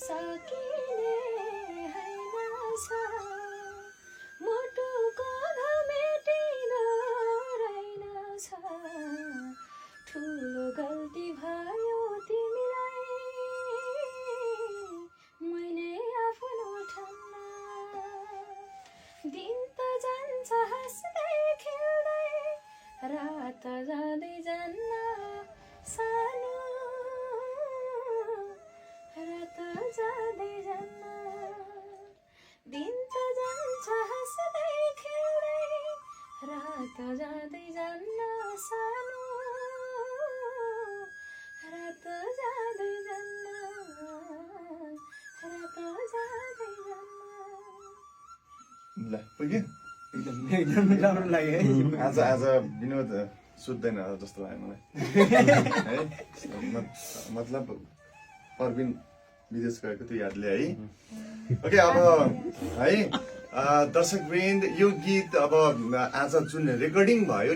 सकिने हैनछ मुटुको घमेटिलो रहेनछ ठुलो गल्ती भयो तिमीलाई मैले आफ्नो ठान्न दिन त जान्छ हाँस्दै खेल्दै रात जाँदै जान्न सानो रात जाँदै जान्न दिन त जान्छ हाँस्दै खेल्दै रात जाँदै जान्न सानो रात जाँदै जान्न रात जाँदै जान्न। ल पुग्यो एकदम राम्रो लाग्यो है आज विनोद सुत्दैन जस्तो लाग्यो मलाई है मतलब परबिन विदेश गएको त्यो यादले है ओके अब है दर्शकवृन्द यो गीत अब आज जुन रेकर्डिङ भयो